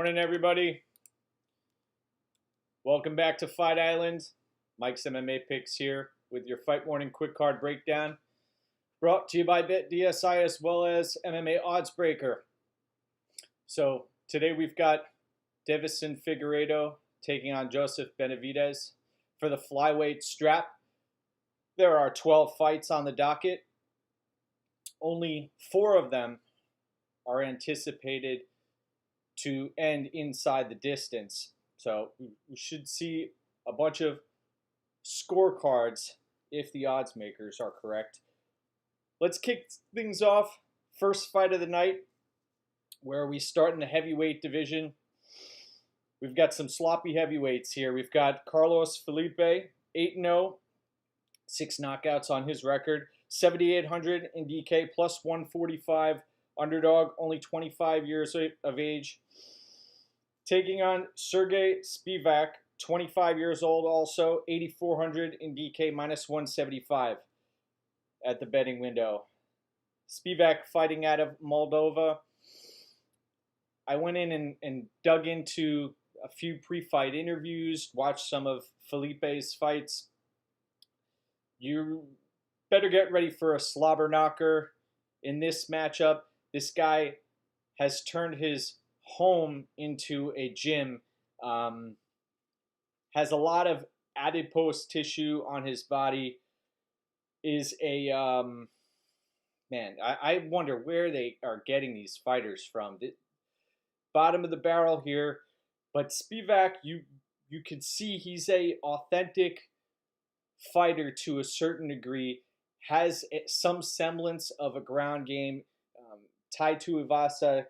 Morning, everybody. Welcome back to Fight Island. MikesMMAPicks here with your Fight Morning Quick Card Breakdown. Brought to you by BetDSI as well as MMA Oddsbreaker. So today we've got Deiveson Figueiredo taking on Joseph Benavidez for the flyweight strap. There are 12 fights on the docket. Only 4 of them are anticipated to end inside the distance. So we should see a bunch of scorecards if the odds makers are correct. Let's kick things off. First fight of the night, where we start in the heavyweight division. We've got some sloppy heavyweights here. We've got Carlos Felipe, 8-0, 6 knockouts on his record, 7,800 in DK, plus 145. Underdog, only 25 years of age. Taking on Sergey Spivak, 25 years old also, 8,400 in DK, minus 175 at the betting window. Spivak fighting out of Moldova. I went in and dug into a few pre-fight interviews, watched some of Felipe's fights. You better get ready for a slobber knocker in this matchup. This guy has turned his home into a gym, has a lot of adipose tissue on his body, is a, man, I wonder where they are getting these fighters from. The bottom of the barrel here, but Spivak, you can see he's a authentic fighter to a certain degree, has some semblance of a ground game. Tai Tuivasa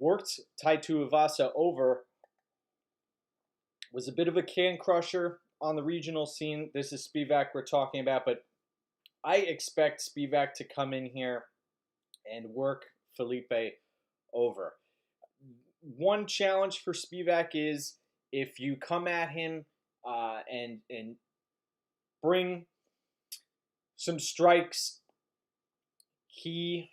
worked Tai Tuivasa over, was a bit of a can crusher on the regional scene. This is Spivak we're talking about, but I expect Spivak to come in here and work Felipe over. One challenge for Spivak is if you come at him and bring some strikes, he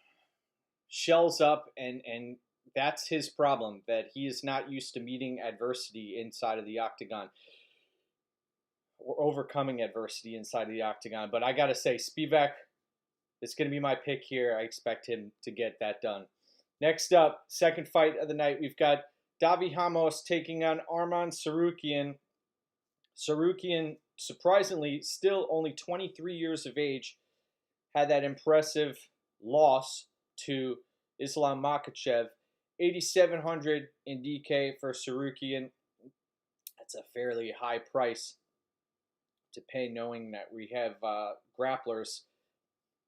shells up, and that's his problem, that he is not used to meeting adversity inside of the octagon or overcoming adversity inside of the octagon. But I got to say, Spivak is going to be my pick here. I expect him to get that done. Next up, second fight of the night, we've got Davi Ramos taking on Hermansson-Tsarukyan. Tsarukyan, surprisingly, still only 23 years of age, had that impressive loss to Islam Makhachev. 8,700 in DK for Tsarukyan. That's a fairly high price to pay, knowing that we have grapplers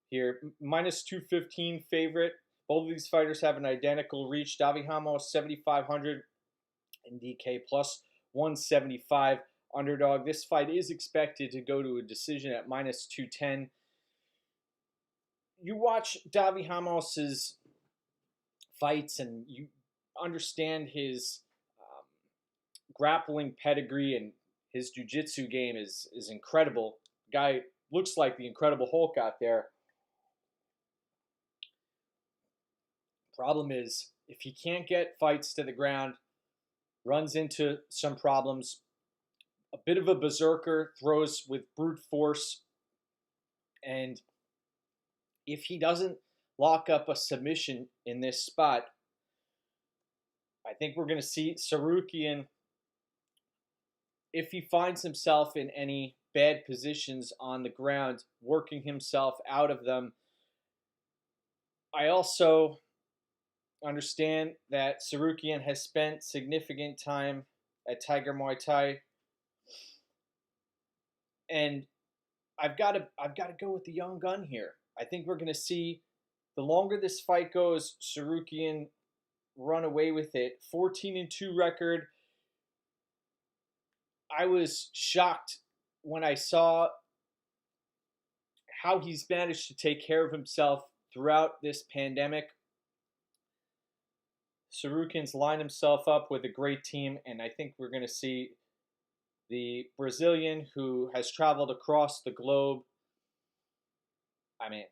here. Minus 215 favorite. Both of these fighters have an identical reach. Davi Ramos 7,500 in DK, plus 175 underdog. This fight is expected to go to a decision at minus 210. You watch Davi Ramos's fights and you understand his grappling pedigree, and his jiu-jitsu game is incredible. Guy looks like the Incredible Hulk out there. Problem is, if he can't get fights to the ground, runs into some problems. A bit of a berserker, throws with brute force, and if he doesn't lock up a submission in this spot, I think we're going to see Tsarukyan, if he finds himself in any bad positions on the ground, working himself out of them. I also understand that Tsarukyan has spent significant time at Tiger Muay Thai, and I've got to go with the young gun here. I think we're going to see, the longer this fight goes, Tsarukyan run away with it. 14-2 record. I was shocked when I saw how he's managed to take care of himself throughout this pandemic. Tsarukyan's lined himself up with a great team, and I think we're going to see the Brazilian, who has traveled across the globe. I mean,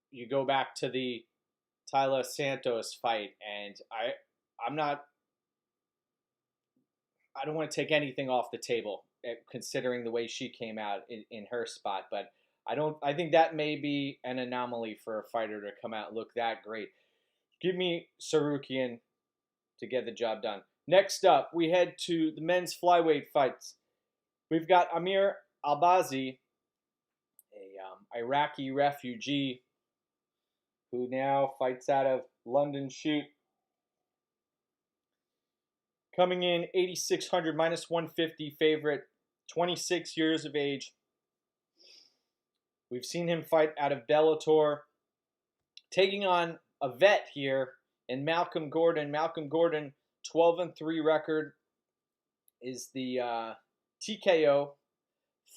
you go back to the Taila Santos fight, and I don't want to take anything off the table considering the way she came out in her spot, but I think that may be an anomaly for a fighter to come out and look that great. Give me Tsarukyan to get the job done. Next up, we head to the men's flyweight fights. We've got Amir Albazi, a Iraqi refugee who now fights out of London Shoot. Coming in 8,600, minus 150 favorite, 26 years of age. We've seen him fight out of Bellator. Taking on a vet here in Malcolm Gordon. Malcolm Gordon, 12-3 record, is the TKO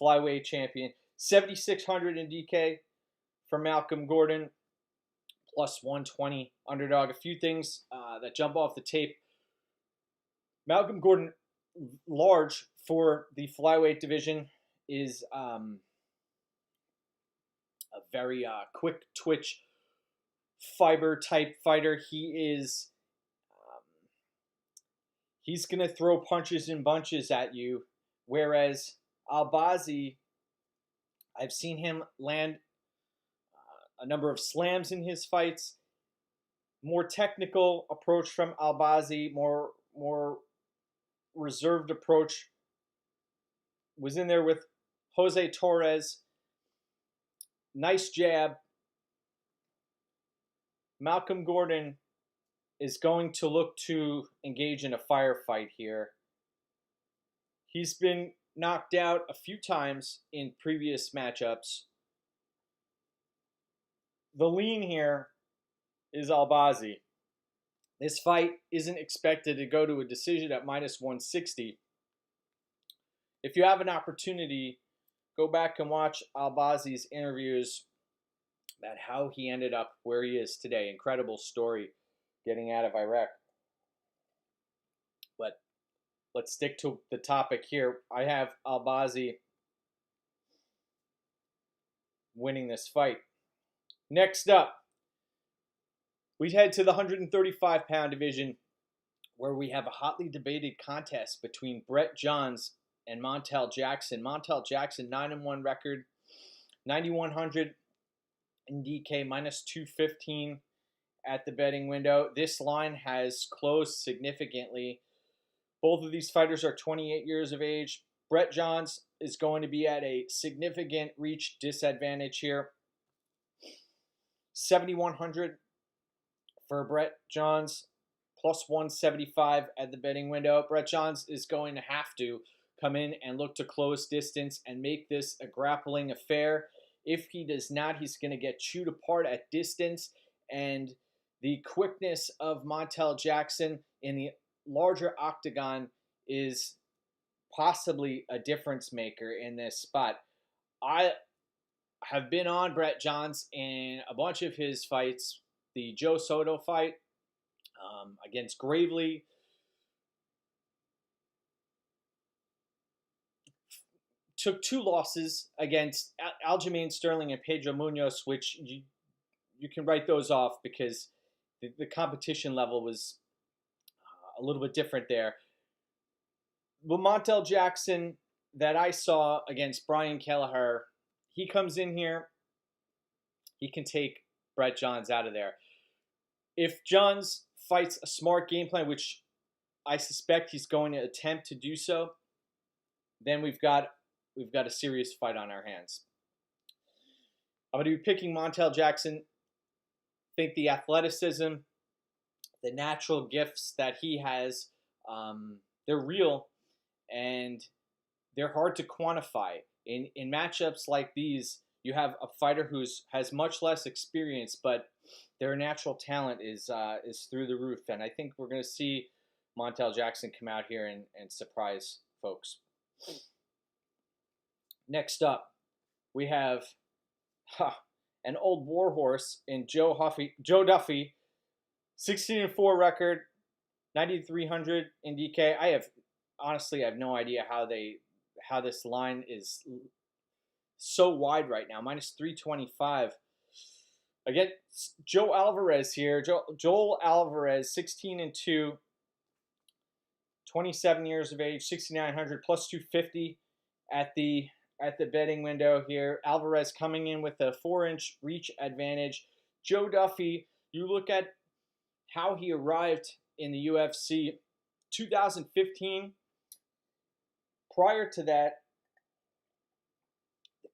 flyweight champion. 7,600 in DK for Malcolm Gordon, plus 120 underdog. A few things that jump off the tape. Malcolm Gordon, large for the flyweight division, is a very quick twitch fiber type fighter. He's going to throw punches and bunches at you, whereas Albazi, I've seen him land a number of slams in his fights. More technical approach from Albazi, more reserved approach. Was in there with Jose Torres. Nice jab. Malcolm Gordon is going to look to engage in a firefight here. He's been knocked out a few times in previous matchups. The lean here is Albazi. This fight isn't expected to go to a decision at minus 160. If you have an opportunity, go back and watch Albazi's interviews about how he ended up where he is today. Incredible story getting out of Iraq. But let's stick to the topic here. I have Albazi winning this fight. Next up, we head to the 135-pound division, where we have a hotly debated contest between Brett Johns and Montel Jackson. Montel Jackson, 9-1 record, 9,100 in DK, minus 215 at the betting window. This line has closed significantly. Both of these fighters are 28 years of age. Brett Johns is going to be at a significant reach disadvantage here. 7,100 for Brett Johns, plus 175 at the betting window. Brett Johns is going to have to come in and look to close distance and make this a grappling affair. If he does not, he's going to get chewed apart at distance. And the quickness of Montel Jackson in the larger octagon is possibly a difference maker in this spot. I have been on Brett Johns in a bunch of his fights. The Joe Soto fight against Gravely. Took 2 losses against Aljamain Sterling and Pedro Munoz, which you can write those off because the competition level was a little bit different there. But Montel Jackson that I saw against Brian Kelleher, he comes in here, he can take Brett Johns out of there. If Johns fights a smart game plan, which I suspect he's going to attempt to do so, then we've got a serious fight on our hands. I'm going to be picking Montel Jackson. I think the athleticism, the natural gifts that he has, they're real and they're hard to quantify. In matchups like these, you have a fighter who has much less experience, but their natural talent is through the roof. And I think we're going to see Montel Jackson come out here and surprise folks. Next up, we have an old warhorse in Joe Duffy, 16-4 record, 9,300 in DK. I have no idea how this line is so wide right now, minus 325. Again, Joe Alvarez here. Joel Alvarez, 16-2, 27 years of age, 6,900 plus 250 at the betting window here. Alvarez coming in with a 4-inch reach advantage. Joe Duffy, you look at how he arrived in the UFC 2015. Prior to that, the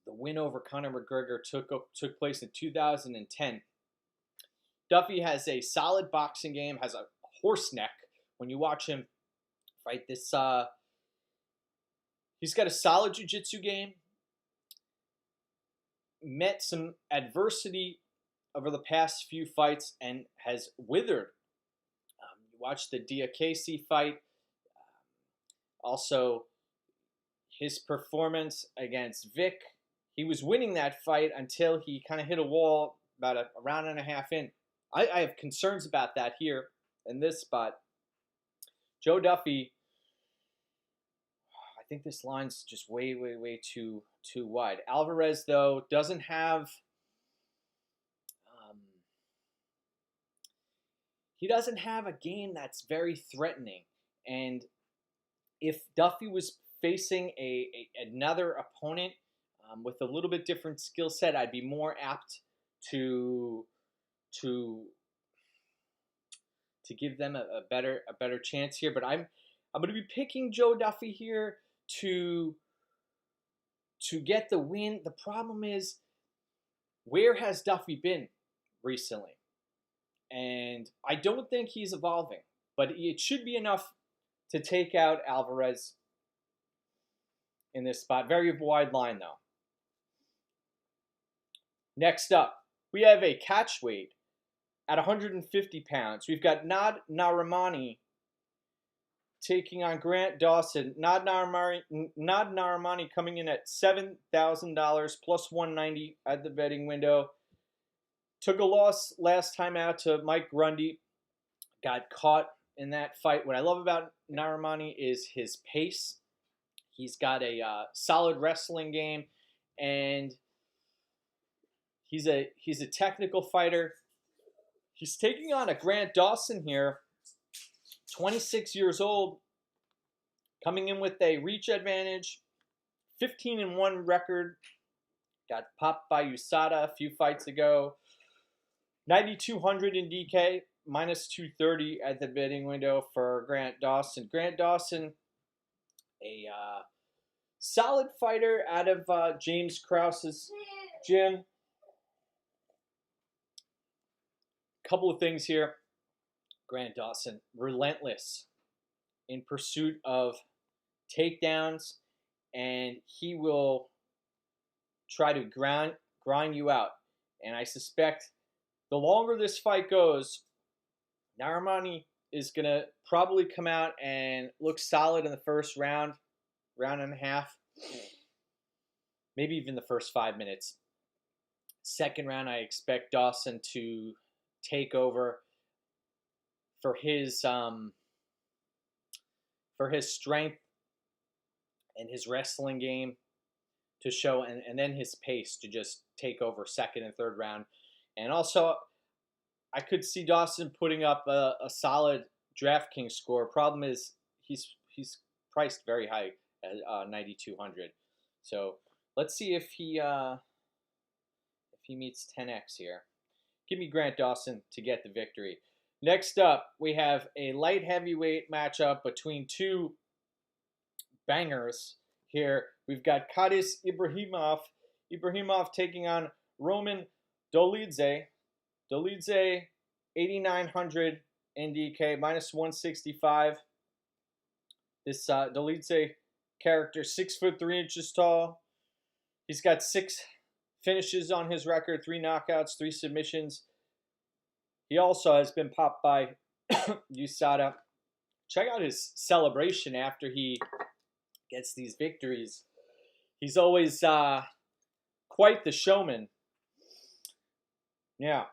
win over Conor McGregor took place in 2010. Duffy has a solid boxing game, has a horse neck. When you watch him fight this, he's got a solid jiu-jitsu game. Met some adversity over the past few fights and has withered. You watch the Diakiese fight. Also, his performance against Vic. He was winning that fight until he kind of hit a wall about a round and a half in. I have concerns about that here in this spot. Joe Duffy, I think this line's just way too wide. Alvarez, though, doesn't have he doesn't have a game that's very threatening. And if Duffy was facing another opponent with a little bit different skill set, I'd be more apt to give them a better chance here. But I'm going to be picking Joe Duffy here to get the win. The problem is, where has Duffy been recently? And I don't think he's evolving, but it should be enough to take out Alvarez in this spot. Very wide line, though. Next up, we have a catch weight at 150 pounds. We've got Dawson-Narimani taking on Grant Dawson. Dawson-Narimani coming in at $7,000 plus 190 at the betting window. Took a loss last time out to Mike Grundy. Got caught in that fight. What I love about Narimani is his pace. He's got a solid wrestling game, and he's a technical fighter. He's taking on a Grant Dawson here, 26 years old, coming in with a reach advantage, 15-1 record. Got popped by USADA a few fights ago. 9,200 in DK, minus 230 at the betting window for Grant Dawson. Grant Dawson, a solid fighter out of James Krause's gym. Couple of things here. Grant Dawson, relentless in pursuit of takedowns, and he will try to grind you out. And I suspect the longer this fight goes, Narimani is going to probably come out and look solid in the first round and a half, maybe even the first 5 minutes. Second round, I expect Dawson to take over for his strength and his wrestling game to show, and then his pace to just take over second and third round. And also, I could see Dawson putting up a solid DraftKings score. Problem is, he's priced very high at 9,200. So let's see if he meets 10x here. Give me Grant Dawson to get the victory. Next up, we have a light heavyweight matchup between two bangers here. We've got Kadis Ibragimov taking on Roman-Dolidze. Dolidze, 8,900 in DK, minus 165. This Dolidze character, 6'3" tall. He's got 6 finishes on his record, 3 knockouts, 3 submissions. He also has been popped by USADA. Check out his celebration after he gets these victories. He's always quite the showman. Yeah,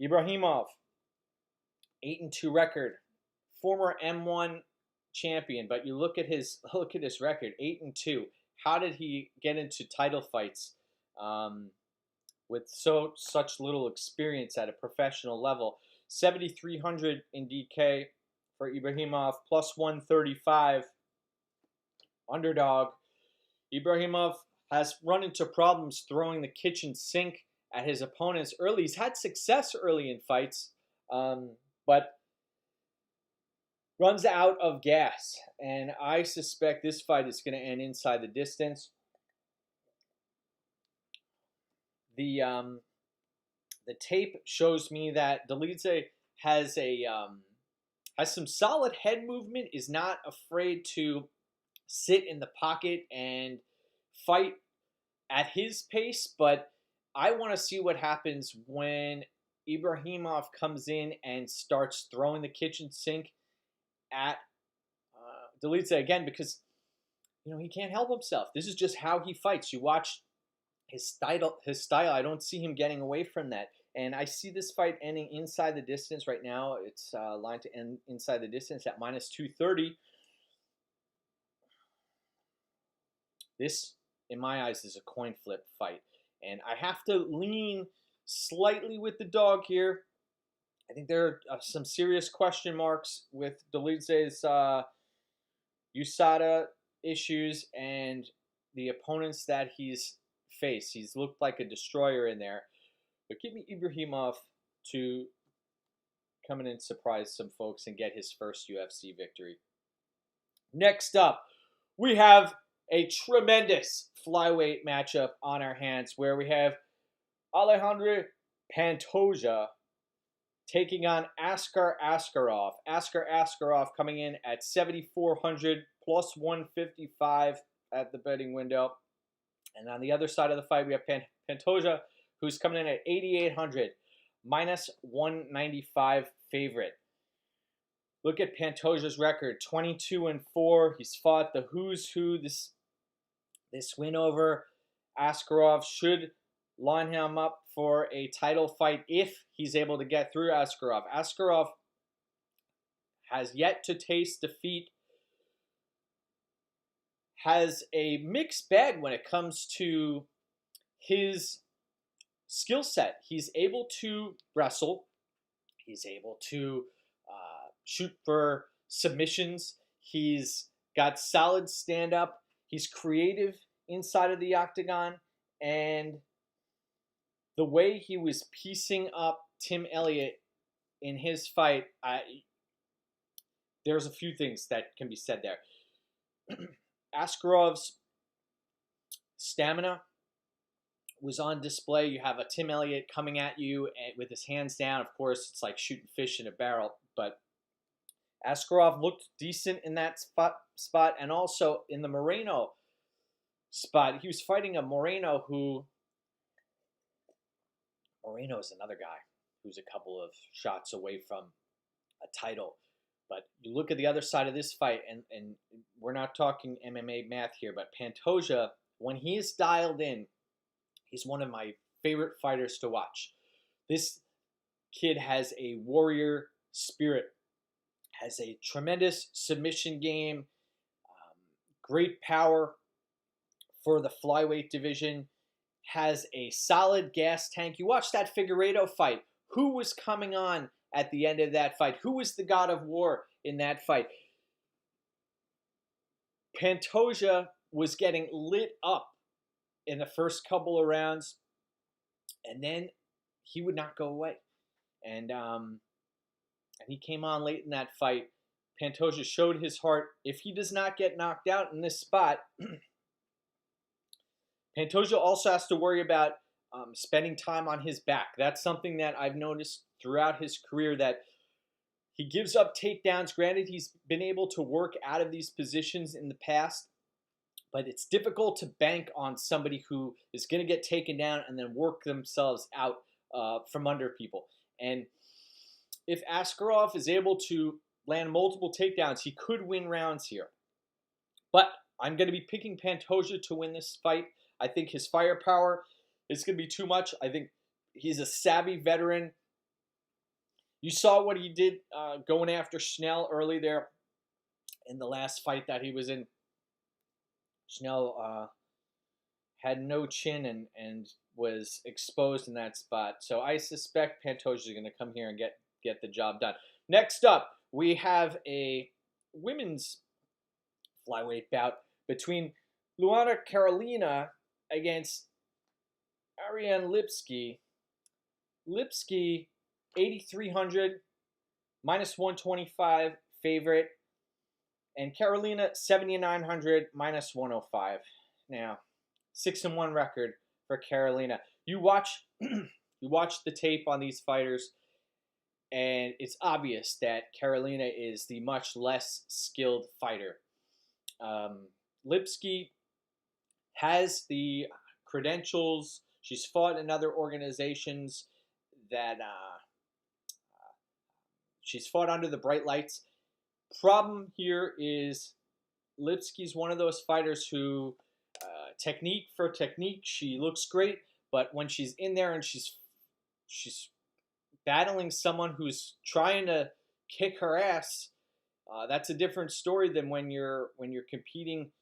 Ibragimov, 8-2 record, former M1 champion. But you look at his record, 8-2. How did he get into title fights with such little experience at a professional level? 7,300 in DK, for Ibragimov, plus 135. Underdog. Ibragimov has run into problems throwing the kitchen sink at his opponents early. He's had success early in fights, but runs out of gas. And I suspect this fight is going to end inside the distance. The tape shows me that Dolidze has some solid head movement, is not afraid to sit in the pocket and fight at his pace, but I want to see what happens when Ibragimov comes in and starts throwing the kitchen sink at Dolidze again, because he can't help himself. This is just how he fights. You watch his style. I don't see him getting away from that. And I see this fight ending inside the distance right now. It's lined to end inside the distance at minus 230. This, in my eyes, is a coin flip fight. And I have to lean slightly with the dog here. I think there are some serious question marks with Dolidze's USADA issues and the opponents that he's faced. He's looked like a destroyer in there. But give me Ibragimov to come in and surprise some folks and get his first UFC victory. Next up, we have a tremendous flyweight matchup on our hands where we have Alejandro Pantoja taking on Askar Askarov. Askar Askarov coming in at 7,400 plus 155 at the betting window. And on the other side of the fight, we have Pantoja, who's coming in at 8,800 minus 195 favorite. Look at Pantoja's record, 22-4. He's fought the who's who. This win over Askarov should line him up for a title fight if he's able to get through Askarov. Askarov has yet to taste defeat, has a mixed bag when it comes to his skill set. He's able to wrestle. He's able to shoot for submissions. He's got solid stand-up. He's creative inside of the octagon. And the way he was piecing up Tim Elliott in his fight, there's a few things that can be said there. Askarov's stamina was on display. You have a Tim Elliott coming at you with his hands down. Of course, it's like shooting fish in a barrel, but Askarov looked decent in that spot, and also in the Moreno spot. He was fighting a Moreno Moreno's another guy who's a couple of shots away from a title. But you look at the other side of this fight, and we're not talking MMA math here, but Pantoja, when he is dialed in, he's one of my favorite fighters to watch. This kid has a warrior spirit, has a tremendous submission game, great power for the flyweight division, has a solid gas tank. You watch that Figueiredo fight. Who was coming on at the end of that fight? Who was the god of war in that fight? Pantoja was getting lit up in the first couple of rounds, and then he would not go away. And he came on late in that fight. Pantoja showed his heart. If he does not get knocked out in this spot, Pantoja also has to worry about spending time on his back. That's something that I've noticed throughout his career, that he gives up takedowns. Granted, he's been able to work out of these positions in the past, but it's difficult to bank on somebody who is going to get taken down and then work themselves out from under people. And if Askarov is able to land multiple takedowns, he could win rounds here. But I'm going to be picking Pantoja to win this fight. I think his firepower is going to be too much. I think he's a savvy veteran. You saw what he did going after Schnell early there in the last fight that he was in. Schnell had no chin and was exposed in that spot. So I suspect Pantoja is going to come here and get the job done. Next up, we have a women's flyweight bout between Lipski-Carolina against Ariane Lipski. Lipski, 8,300, minus 125 favorite. And Carolina, 7,900, minus 105. Now, 6-1 record for Carolina. You watch the tape on these fighters, and it's obvious that Carolina is the much less skilled fighter. Lipski has the credentials. She's fought in other organizations that she's fought under the bright lights. Problem here is Lipski's one of those fighters who, technique for technique, she looks great, but when she's in there and she's battling someone who's trying to kick her ass, that's a different story than when you're competing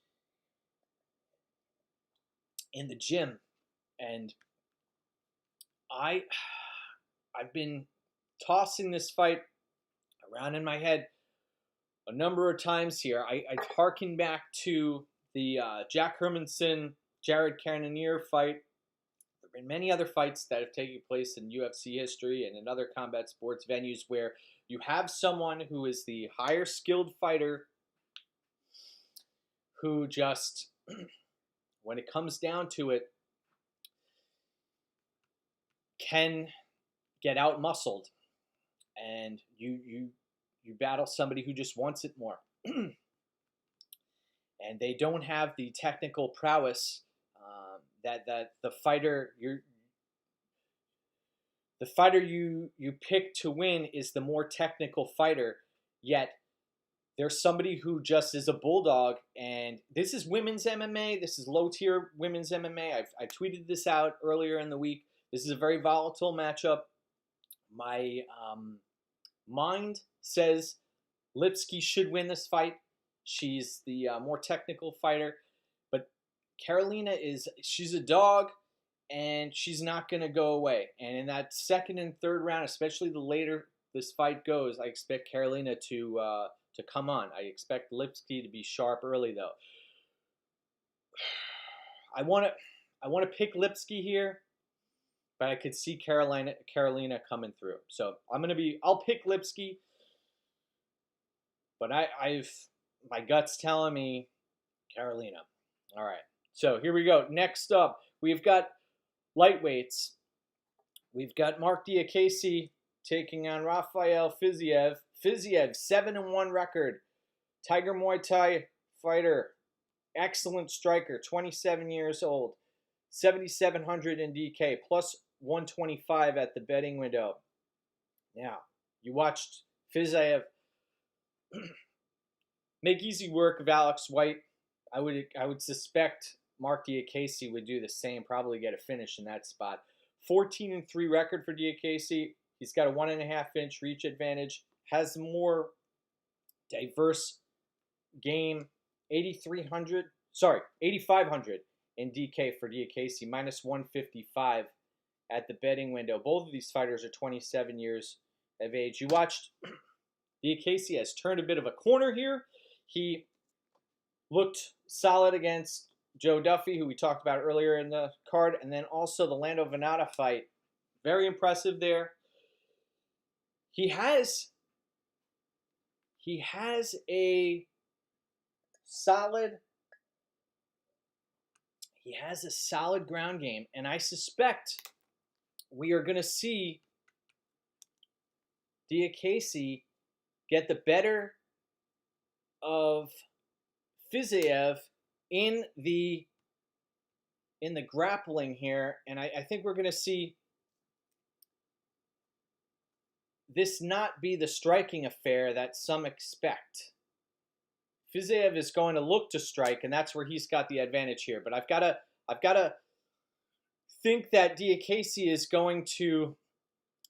in the gym. And I've been tossing this fight around in my head a number of times here. I harken back to the Jack Hermansson, Jared Cannonier fight. There have been many other fights that have taken place in UFC history and in other combat sports venues where you have someone who is the higher skilled fighter who just, when it comes down to it, can get out-muscled. And you battle somebody who just wants it more. And they don't have the technical prowess that the fighter you pick to win is the more technical fighter. Yet there's somebody who just is a bulldog. And this is women's MMA. This is low-tier women's MMA. I tweeted this out earlier in the week. This is a very volatile matchup. My mind says Lipski should win this fight. She's the more technical fighter. But Carolina she's a dog, and she's not going to go away. And in that second and third round, especially the later this fight goes, I expect Carolina to come on. I expect Lipski to be sharp early, though. I want to pick Lipski here, but I could see Carolina coming through. So I'll pick Lipski, but my gut's telling me Carolina. All right. So here we go. Next up, we've got lightweights. We've got Mark Diakiese taking on Fiziev. Fiziev, 7-1 record. Tiger Muay Thai fighter. Excellent striker, 27 years old. 7,700 in DK, plus 125 at the betting window. Now, you watched Fiziev make easy work of Alex White. I would suspect Mark Diakiese would do the same, probably get a finish in that spot. 14-3 record for Diakiese. He's got a 1.5-inch reach advantage, has a more diverse game. 8,500 in DK for Diakiese, minus 155 at the betting window. Both of these fighters are 27 years of age. You watched Diakiese has turned a bit of a corner here. He looked solid against Joe Duffy, who we talked about earlier in the card, and then also the Lando Venata fight. Very impressive there. He has a solid ground game, and I suspect we are going to see Diakiese get the better of Fiziev in the grappling here, and I think we're going to see this not be the striking affair that some expect. Fiziev is going to look to strike, and that's where he's got the advantage here. But I've got to think that Diakiese is going to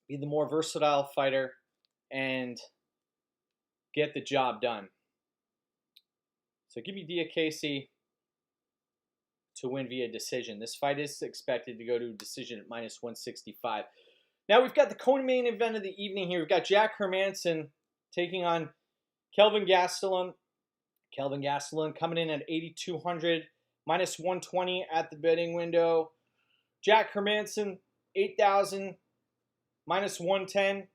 be the more versatile fighter and get the job done. So give me Diakiese to win via decision. This fight is expected to go to a decision at minus 165. Now we've got the co-main event of the evening here. We've got Jack Hermansson taking on Kelvin Gastelum. Kelvin Gastelum coming in at 8,200, minus 120 at the betting window. Jack Hermansson, 8,000, minus 110.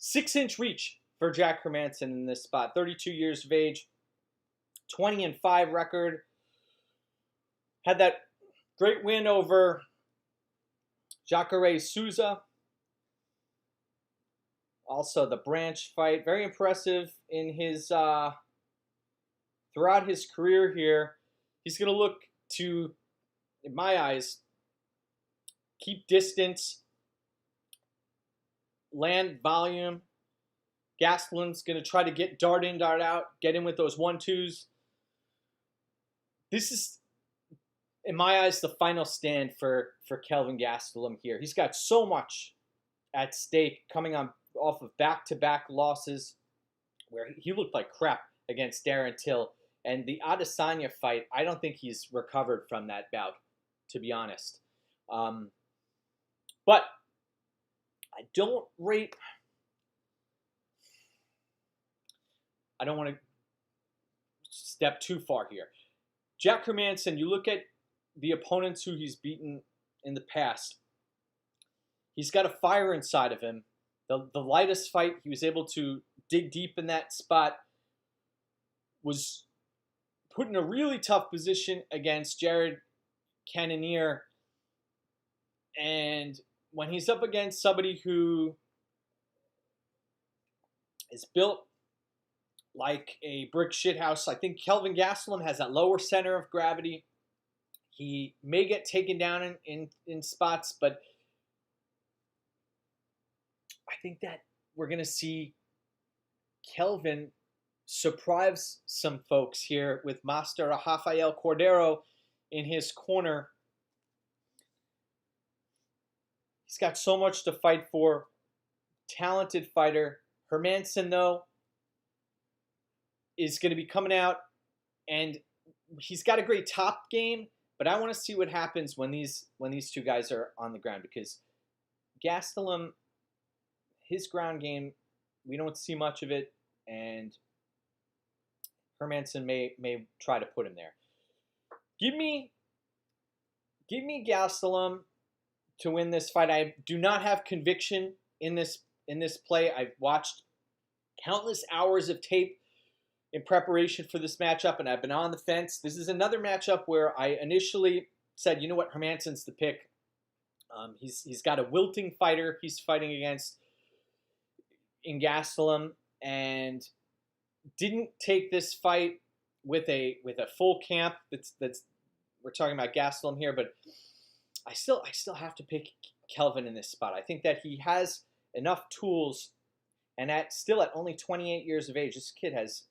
6-inch reach for Jack Hermansson in this spot. 32 years of age, 20-5 record. Had that great win over Jacare Souza. Also the Branch fight. Very impressive in his throughout his career here. He's going to look to, in my eyes, keep distance, land volume. Gastelum's going to try to get dart in, dart out, get in with those 1-2s. This is, in my eyes, the final stand for Kelvin Gastelum here. He's got so much at stake coming on off of back-to-back losses where he looked like crap against Darren Till. And the Adesanya fight, I don't think he's recovered from that bout, to be honest. But I don't want to step too far here. Jack Hermansson, you look at the opponents who he's beaten in the past. He's got a fire inside of him. The lightest fight, he was able to dig deep in that spot, was put in a really tough position against Jared Cannonier. And when he's up against somebody who is built like a brick shithouse, I think Kelvin Gastelum has that lower center of gravity. He may get taken down in spots, but I think that we're going to see Kelvin surprise some folks here with Master Rafael Cordero in his corner. He's got so much to fight for. Talented fighter. Hermansson, though, is going to be coming out, and he's got a great top game, but I want to see what happens when these two guys are on the ground, because Gastelum, his ground game, we don't see much of it, and Hermansson may try to put him there. Give me Gastelum to win this fight. I do not have conviction in this play. I've watched countless hours of tape in preparation for this matchup, and I've been on the fence. This is another matchup where I initially said, you know what, Hermansson's the pick. He's got a wilting fighter he's fighting against in Gastelum, and didn't take this fight with a full camp. That's we're talking about Gastelum here, but I still have to pick Kelvin in this spot. I think that he has enough tools, and still at only 28 years of age, this kid has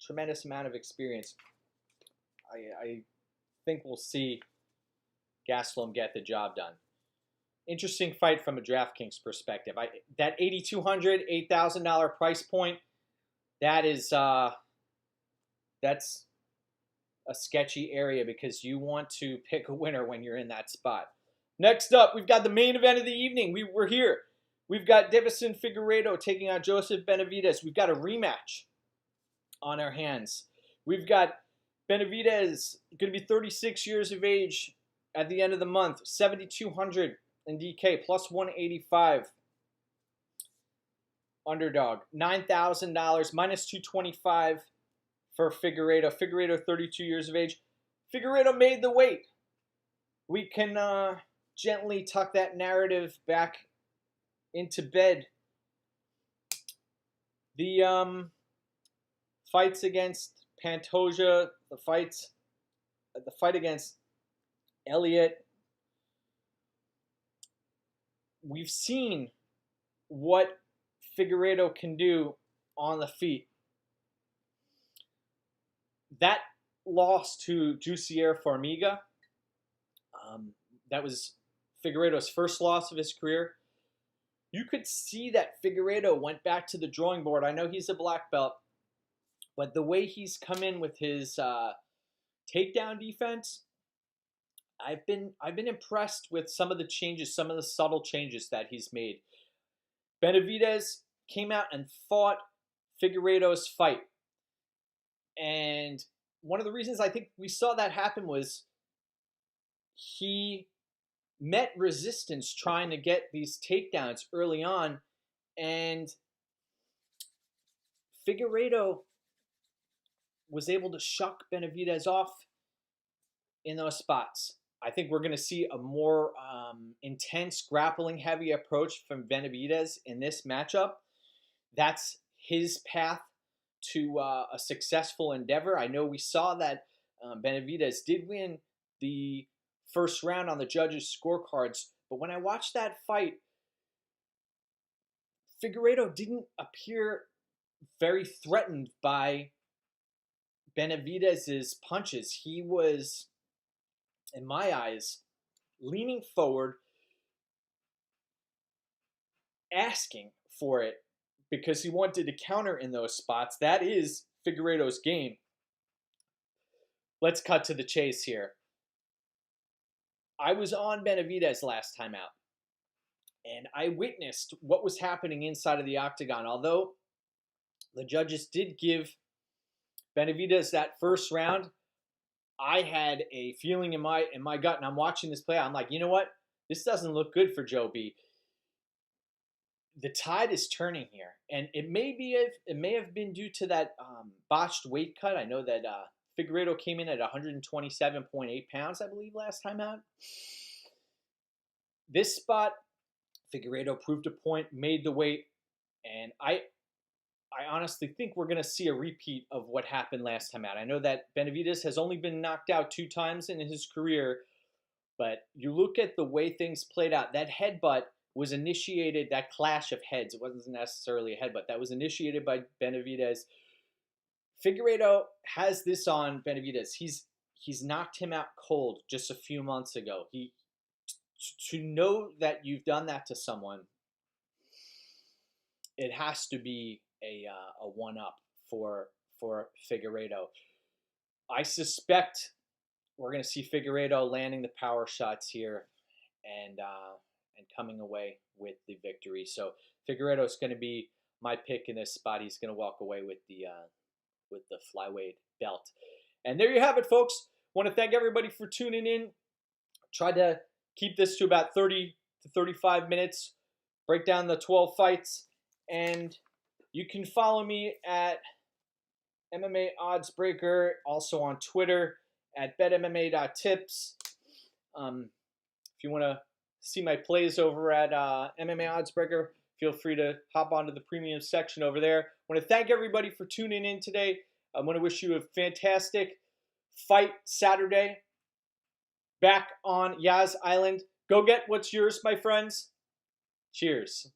a tremendous amount of experience. I think we'll see Gastelum get the job done. Interesting fight from a DraftKings perspective. That $8,200, $8,000 price point, that's a sketchy area because you want to pick a winner when you're in that spot. Next up, we've got the main event of the evening. We're here. We've got Deiveson Figueiredo taking on Joseph Benavidez. We've got a rematch on our hands. We've got Benavidez, going to be 36 years of age at the end of the month, 7,200 in DK, plus 185. Underdog, $9,000, minus 225 for Figueiredo. Figueiredo, 32 years of age. Figueiredo made the weight. We can gently tuck that narrative back into bed. The fights against Pantoja, the fight against Elliott, we've seen what Figueiredo can do on the feet. That loss to Jussier Formiga, that was Figueiredo's first loss of his career. You could see that Figueiredo went back to the drawing board. I know he's a black belt, but the way he's come in with his takedown defense, I've been impressed with some of the changes, some of the subtle changes that he's made. Benavidez came out and fought Figueiredo's fight. And one of the reasons I think we saw that happen was he met resistance trying to get these takedowns early on, and Figueiredo was able to shuck Benavidez off in those spots. I think we're going to see a more intense, grappling-heavy approach from Benavidez in this matchup. That's his path to a successful endeavor. I know we saw that Benavidez did win the first round on the judges' scorecards, but when I watched that fight, Figueiredo didn't appear very threatened by Benavidez's punches. He was, in my eyes, leaning forward, asking for it because he wanted to counter in those spots. That is Figueiredo's game. Let's cut to the chase here. I was on Benavidez last time out, and I witnessed what was happening inside of the octagon. Although the judges did give Benavidez that first round, I had a feeling in my gut, and I'm watching this play out. I'm like, you know what? This doesn't look good for Joe B. The tide is turning here, and it may have been due to that botched weight cut. I know that Figueiredo came in at 127.8 pounds, I believe, last time out. This spot, Figueiredo proved a point, made the weight, and I honestly think we're going to see a repeat of what happened last time out. I know that Benavidez has only been knocked out 2 times in his career, but you look at the way things played out. That headbutt was initiated, that clash of heads. It wasn't necessarily a headbutt. That was initiated by Benavidez. Figueiredo has this on Benavidez. He's knocked him out cold just a few months ago. To know that you've done that to someone, it has to be a one-up for Figueiredo. I suspect we're going to see Figueiredo landing the power shots here and coming away with the victory. So Figueiredo is going to be my pick in this spot. He's going to walk away with the flyweight belt. And there you have it, folks. Want to thank everybody for tuning in. Tried to keep this to about 30 to 35 minutes. Break down the 12 fights. And you can follow me at MMA Oddsbreaker, also on Twitter at betmma.tips. If you want to see my plays over at MMA Oddsbreaker, feel free to hop onto the premium section over there. I want to thank everybody for tuning in today. I want to wish you a fantastic fight Saturday back on Yas Island. Go get what's yours, my friends. Cheers.